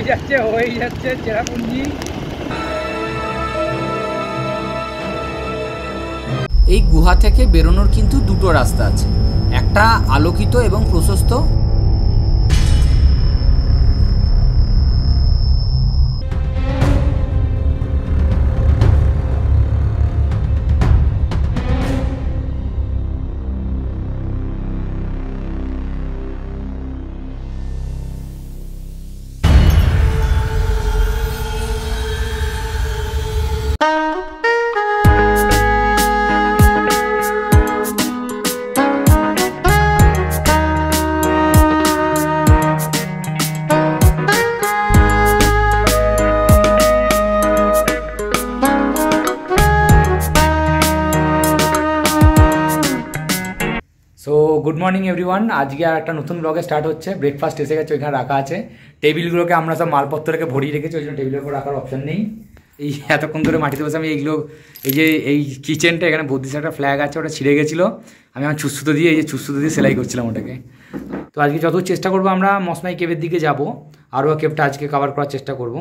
যাচ্ছে চেরাপুঞ্জি। এই গুহা থেকে বেরোনোর কিন্তু দুটো রাস্তা আছে, একটা আলোকিত এবং প্রশস্ত, সো গুড মর্নিং এভরিওয়ান। আজকে আর একটা নতুন ব্লগে স্টার্ট হচ্ছে। ব্রেকফাস্ট এসে গেছে, ওইখানে রাখা আছে। টেবিলগুলোকে আমরা সব মালপত্রকে ভরিয়ে রেখেছি, ওই জন্য টেবিলের উপর রাখার অপশন নেই। এই এতক্ষণ ধরে মাটিতে বসে আমি এইগুলো, এই কিচেনটা, এখানে বদ্রিশে একটা ফ্ল্যাগ আছে, ওটা ছিঁড়ে গেছিলো। আমি আমার চুস্তুতো দিয়ে, এই যে চুস্তুতো দিয়ে সেলাই করছিলাম ওটাকে। তো আজকে যত চেষ্টা করবো আমরা মসমাই কেভের দিকে যাব, আরও কেভটা আজকে কভার করার চেষ্টা করব।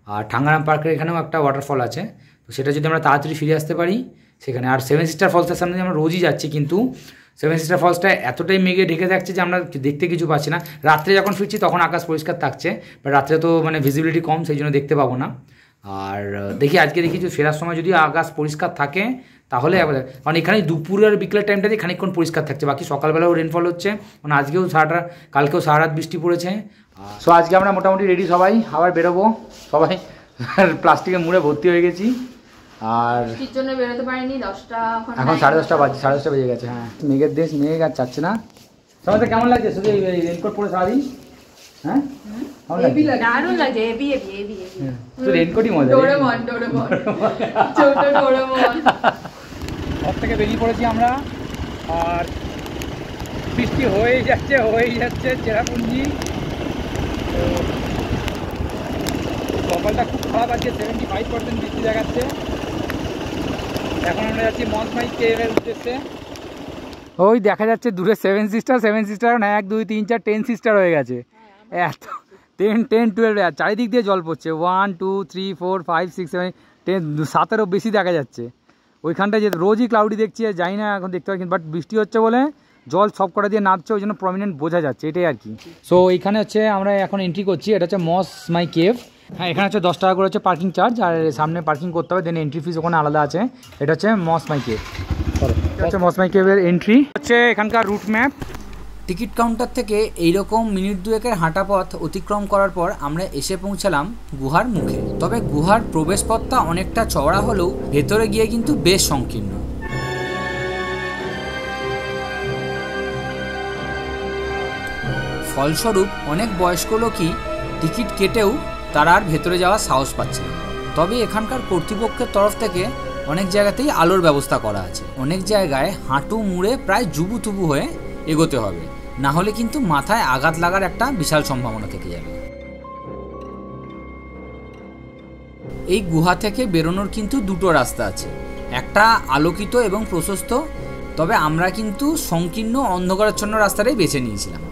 আর ঠাঙ্গারাম পার্কের এখানেও একটা ওয়াটারফল আছে, তো সেটা যদি আমরা তাড়াতাড়ি ফিরে আসতে পারি সেখানে। আর সেভেন সিস্টার ফলসের সামনে আমরা রোজই যাচ্ছি, কিন্তু সেভেন সিস্টার ফলসটা এতটাই মেঘে ঢেকে থাকছে যে আমরা দেখতে কিছু পাচ্ছি না। রাত্রে যখন ফিরছি তখন আকাশ পরিষ্কার থাকছে, বাট রাত্রে তো মানে ভিজিবিলিটি কম, সেই জন্য দেখতে পাবো না। আর দেখি আজকে দেখি যে ফেরার সময় যদি আকাশ পরিষ্কার থাকে তাহলে, কারণ এখানে দুপুর আর বিকেলের টাইমটাতে খানিকক্ষণ পরিষ্কার থাকছে, বাকি সকালবেলাও রেনফল হচ্ছে। মানে আজকেও কালকেও সারা রাত বৃষ্টি পড়েছে। সো আজকে আমরা মোটামুটি রেডি সবাই, আবার বেরোবো সবাই। প্লাস্টিকে মুড়ে ভর্তি হয়ে গেছি। আর বেরোতে পারিনি, এখন 10:30 বাজে, 10:30 বেজে গেছে। হ্যাঁ, মেঘের দেশ, মেঘ আর চাচ্ছে না। সবাই কেমন লাগছে শুধু এই রেনকোট পরে সারাদিন? হ্যাঁ, দারুণ লাগছে। তো রেনকোটই মজা। ঘর থেকে বেরিয়ে পড়েছি আমরা, আর বৃষ্টি হয়ে যাচ্ছে চেরাপুঞ্জি। তো সকালটা খুব খারাপ, আজকে 75% বৃষ্টি দেখাচ্ছে। এখন আমরা যাচ্ছি মসমাই কেভের উদ্দেশ্যে। ওই দেখা যাচ্ছে দূরে সেভেন সিস্টার না, 1 2 3 4 10 সিস্টার হয়ে গেছে। এত 10 12 চারিদিক দিয়ে জল পড়ছে। 1 2 3 4 5 6 7 10 7-এরও বেশি দেখা যাচ্ছে। ওইখানটায় যে রোজই ক্লাউডি দেখছি, যাই না এখন দেখতে পাচ্ছি, বাট বৃষ্টি হচ্ছে বলে জল সব কটা দিয়ে নামছে, ওই জন্য প্রমিনেন্ট বোঝা যাচ্ছে, এটাই আর কি। সো এইখানে হচ্ছে আমরা এখন এন্ট্রি করছি, এটা হচ্ছে মসমাই কেভ। হ্যাঁ, এখানে হচ্ছে 10 টাকা করে হচ্ছে পার্কিং চার্জ, আর সামনে পার্কিং করতে হবে, দেন এন্ট্রি ফিস ওখানে আলাদা আছে। এটা হচ্ছে মসমাই কেভ। এটা হচ্ছে মসমাই কেভের এন্ট্রি, হচ্ছে এখানকার রুট ম্যাপ। টিকিট কাউন্টার থেকে এইরকম মিনিট 2-এর হাঁটা পথ অতিক্রম করার পর আমরা এসে পৌঁছালাম গুহার মুখে। তবে গুহার প্রবেশপথটা অনেকটা চওড়া হলেও ভেতরে গিয়ে কিন্তু বেশ সংকীর্ণ। ফলস্বরূপ অনেক বয়স্ক লোকই টিকিট কেটেও তারা আর ভেতরে যাওয়ার সাহস পাচ্ছে না। তবে এখানকার কর্তৃপক্ষের তরফ থেকে অনেক জায়গাতেই আলোর ব্যবস্থা করা আছে। অনেক জায়গায় হাঁটু মুড়ে প্রায় জুবুথুবু হয়ে এগোতে হবে, না হলে কিন্তু মাথায় আঘাত লাগার একটা বিশাল সম্ভাবনা থেকে যাবে। এই গুহা থেকে বেরোনোর কিন্তু দুটো রাস্তা আছে, একটা আলোকিত এবং প্রশস্ত, তবে আমরা কিন্তু সংকীর্ণ অন্ধকারাচ্ছন্ন রাস্তাটাই বেছে নিয়েছিলাম।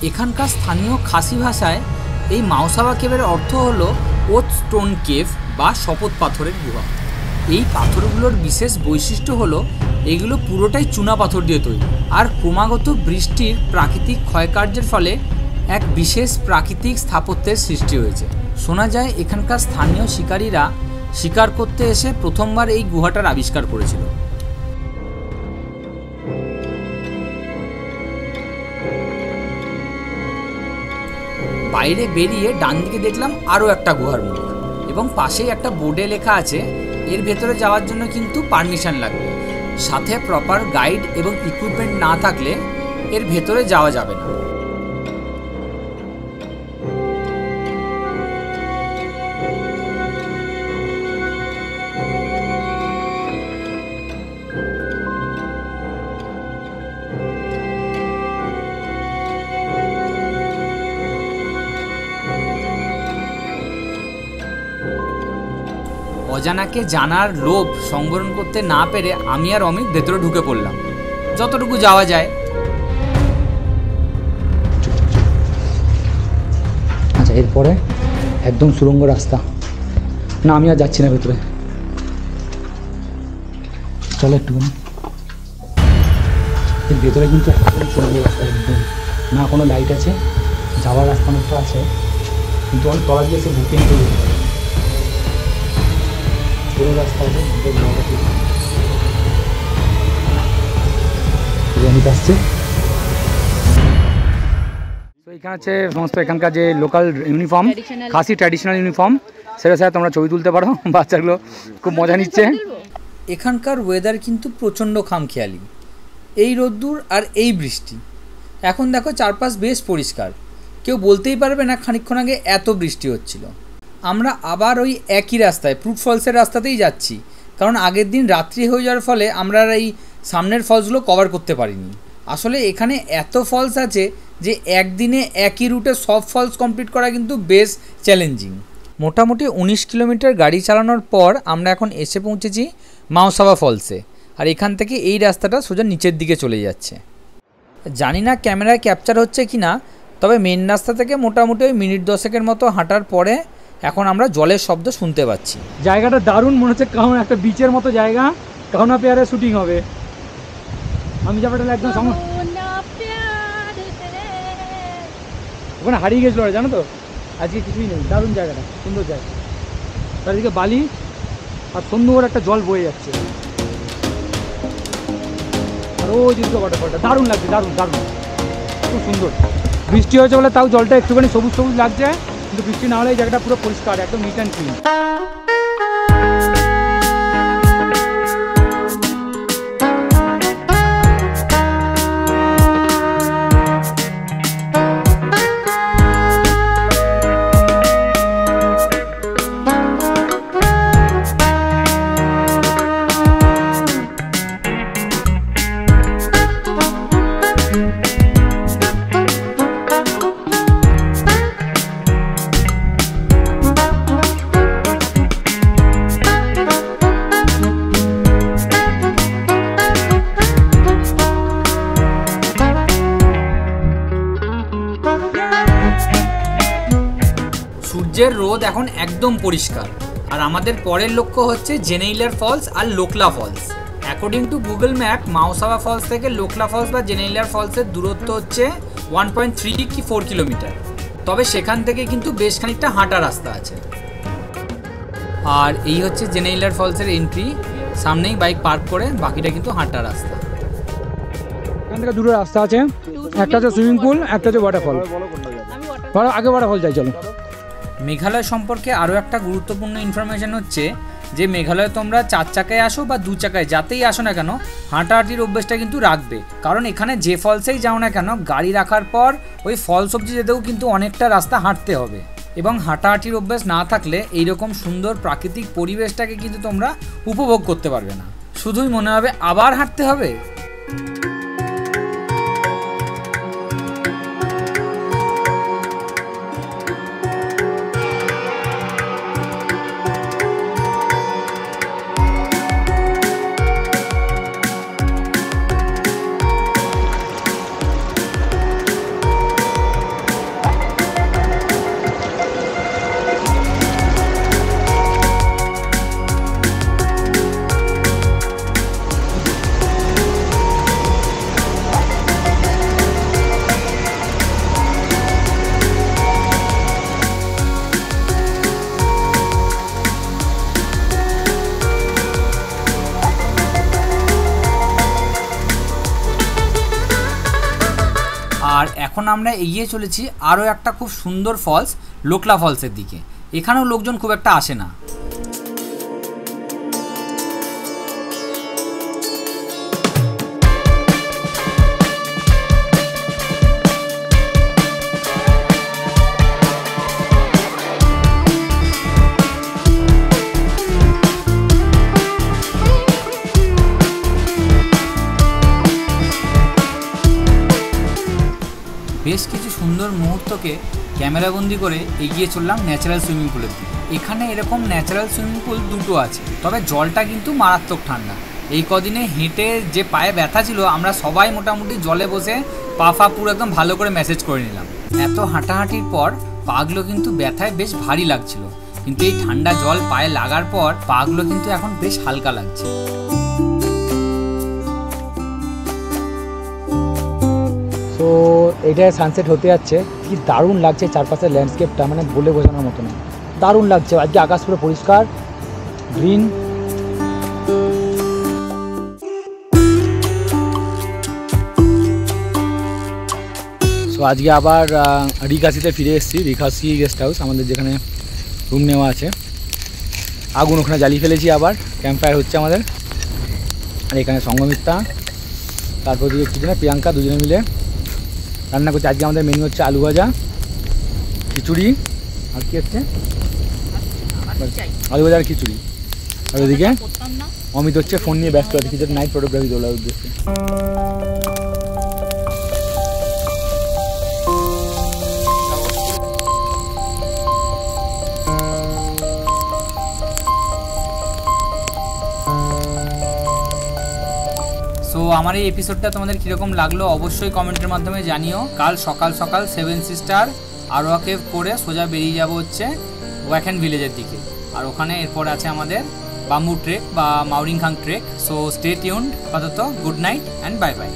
এখানকার স্থানীয় খাসি ভাষায় এই মাউসাবা কেভের অর্থ হলো ওথ স্টোন কেভ বা শপথ পাথরের গুহা। এই পাথরগুলোর বিশেষ বৈশিষ্ট্য হলো এগুলো পুরোটাই চুনা পাথর দিয়ে তৈরি, আর ক্রমাগত বৃষ্টির প্রাকৃতিক ক্ষয়কার্যের ফলে এক বিশেষ প্রাকৃতিক স্থাপত্যের সৃষ্টি হয়েছে। শোনা যায় এখানকার স্থানীয় শিকারীরা শিকার করতে এসে প্রথমবার এই গুহাটার আবিষ্কার করেছিল। বাইরে বেরিয়ে ডান দিকে দেখলাম আরও একটা গুহার মুখ, এবং পাশেই একটা বোর্ডে লেখা আছে এর ভেতরে যাওয়ার জন্য কিন্তু পারমিশন লাগবে, সাথে প্রপার গাইড এবং ইকুইপমেন্ট না থাকলে এর ভেতরে যাওয়া যাবে না। অজানাকে জানার লোভ সংবরণ করতে না পেরে আমি আর অমিত ভেতরে ঢুকে পড়লাম, যতটুকু যাওয়া যায়। আচ্ছা, এরপরে একদম সুড়ঙ্গ রাস্তা। না, আমি আর যাচ্ছি না ভেতরে, চলো একটুখানি। এর ভেতরে কিন্তু একদম সুড়ঙ্গ রাস্তা, একদম না কোনো লাইট আছে, যাওয়ার রাস্তা মতো আছে কিন্তু অনেক তলা দিয়ে সে বুকিং করে পুরো রাস্তা আছে। আসছে তো এখানে আছে সমস্ত এখানকার যে লোকাল ইউনিফর্ম, খাসি ট্র্যাডিশনাল ইউনিফর্ম, সেটা স্যার তোমরা ছবি তুলতে পারো, বাচ্চাগুলো খুব মজা নিচ্ছে। এখানকার ওয়েদার কিন্তু প্রচণ্ড খামখেয়ালি, এই রোদ্দুর আর এই বৃষ্টি। এখন দেখো চারপাশ বেশ পরিষ্কার, কেউ বলতেই পারবে না খানিকক্ষণ আগে এত বৃষ্টি হচ্ছিল। আমরা আবার ওই একই রাস্তায় ফ্রুট ফলসের রাস্তাতেই যাচ্ছি, কারণ আগের দিন রাত্রি হয়ে যাওয়ার ফলে আমরা এই সামনের ফলসগুলো কভার করতে পারিনি। আসলে এখানে এত ফলস আছে যে একদিনে একই রুটে সব ফলস কমপ্লিট করা কিন্তু বেশ চ্যালেঞ্জিং। মোটামুটি 19 কিলোমিটার গাড়ি চালানোর পর আমরা এখন এসে পৌঁছেছি মাউসাবা ফলসে, আর এখান থেকে এই রাস্তাটা সোজা নিচের দিকে চলে যাচ্ছে। জানি না ক্যামেরায় ক্যাপচার হচ্ছে কি না, তবে মেন রাস্তা থেকে মোটামুটি ওই মিনিট 10 মতো হাঁটার পরে এখন আমরা জলের শব্দ শুনতে পাচ্ছি। জায়গাটা দারুণ, মনে হচ্ছে কারণ একটা বিচের মতো জায়গা, কাউনা পেয়ারে শুটিং হবে। আমি যাবো একদম ওখানে হারিয়ে গেছিলো জানো তো, আজকে কিছুই নেই। দারুণ জায়গাটা, সুন্দর জায়গা, চারিদিকে বালি আর সুন্দর একটা জল বয়ে যাচ্ছে, আর ওই দিকে ওয়াটারফলটা দারুণ লাগছে, দারুণ দারুণ, খুব সুন্দর। বৃষ্টি হয়েছে বলে তাও জলটা একটুখানি সবুজ সবুজ লাগছে, কিন্তু বৃষ্টি না হলে এই জায়গাটা পুরো পরিষ্কার, একদম নিট অ্যান্ড ক্লিন। সূর্যের রোদ এখন একদম পরিষ্কার, আর আমাদের পরের লক্ষ্য হচ্ছে জেনেইলার ফলস আর Lokla falls. According to Google map Mawsaba falls থেকে লোকলা ফলস বা জেনেইলার ফলসের দূরত্ব হচ্ছে 1.3 কি 4 কিলোমিটার, তবে সেখান থেকে কিন্তু বেশ খানিকটা হাঁটা রাস্তা আছে। আর এই হচ্ছে জেনেইলার ফলসের এন্ট্রি, সামনেই বাইক পার্ক করে, বাকিটা কিন্তু হাঁটা রাস্তা। এখান থেকে দুটো রাস্তা আছে, একটা হচ্ছে সুইমিং পুল, একটা হচ্ছে ওয়াটারফল। আগে ওয়াটারফল যাই চলো। মেঘালয় সম্পর্কে আরও একটা গুরুত্বপূর্ণ ইনফরমেশান হচ্ছে যে মেঘালয়ে তোমরা 4 চাকায় আসো বা 2 চাকায় যাতেই আসো না কেন, হাঁটাহাঁটির অভ্যেসটা কিন্তু রাখবে, কারণ এখানে যে ফলসেই যাও না কেন গাড়ি রাখার পর ওই ফল সবজি যেতেও কিন্তু অনেকটা রাস্তা হাঁটতে হবে, এবং হাঁটাহাঁটির অভ্যাস না থাকলে এইরকম সুন্দর প্রাকৃতিক পরিবেশটাকে কিন্তু তোমরা উপভোগ করতে পারবে না, শুধুই মনে হবে আবার হাঁটতে হবে। আর এখন আমরা এগিয়ে চলেছি আরও একটা খুব সুন্দর ফলস, লোকলা ফলসের দিকে। এখানেও লোকজন খুব একটা আসে না। বেশ কিছু সুন্দর মুহূর্তকে ক্যামেরাবন্দি করে এগিয়ে চললাম ন্যাচারাল সুইমিং পুলের দিকে। এখানে এরকম ন্যাচারাল সুইমিং পুল দুটো আছে, তবে জলটা কিন্তু মারাত্মক ঠান্ডা। এই কদিনে হেঁটে যে পায়ে ব্যথা ছিল, আমরা সবাই মোটামুটি জলে বসে পা পুরো একদম ভালো করে ম্যাসেজ করে নিলাম। এত হাঁটাহাঁটির পর পাগুলো কিন্তু ব্যথায় বেশ ভারী লাগছিল, কিন্তু এই ঠান্ডা জল পায়ে লাগার পর পাগুলো কিন্তু এখন বেশ হালকা লাগছে। তো এটা সানসেট হতে যাচ্ছে, কি দারুণ লাগছে চারপাশের ল্যান্ডস্কেপটা, মানে বলে বোঝানোর মতো না, দারুণ লাগছে। আজকে আকাশ পুরো পরিষ্কার গ্রিন। তো আজকে আবার রিকাশিতে ফিরে এসেছি, রিকাশি গেস্ট হাউস, আমাদের যেখানে রুম নেওয়া আছে। আগুন ওখানে জ্বালিয়ে ফেলেছি, আবার ক্যাম্প ফায়ার হচ্ছে আমাদের। আর এখানে সঙ্গমিত্রা, তারপর দিকে কিছু না প্রিয়াঙ্কা, দুজনে মিলে রান্না করছে। আজকে আমাদের মেনু হচ্ছে আলু ভাজা, খিচুড়ি, আর কি হচ্ছে আলু ভাজা আর খিচুড়ি। আর ওদিকে অমিত হচ্ছে ফোন নিয়ে ব্যস্ত আছে, কিছু নাইট ফটোগ্রাফি তোলার উদ্দেশ্যে। তো আমার এই এপিসোডটা তোমাদের কীরকম লাগলো অবশ্যই কমেন্টের মাধ্যমে জানিও। কাল সকাল সকাল 7 সিস্টার আরোয়া কেভ করে সোজা বেরিয়ে যাব হচ্ছে ওয়াকেন ভিলেজের দিকে। আর ওখানে এরপর আছে আমাদের বাম্বু ট্রেক বা Mawryngkhang trek. So stay tuned. আপাতত good night and bye by.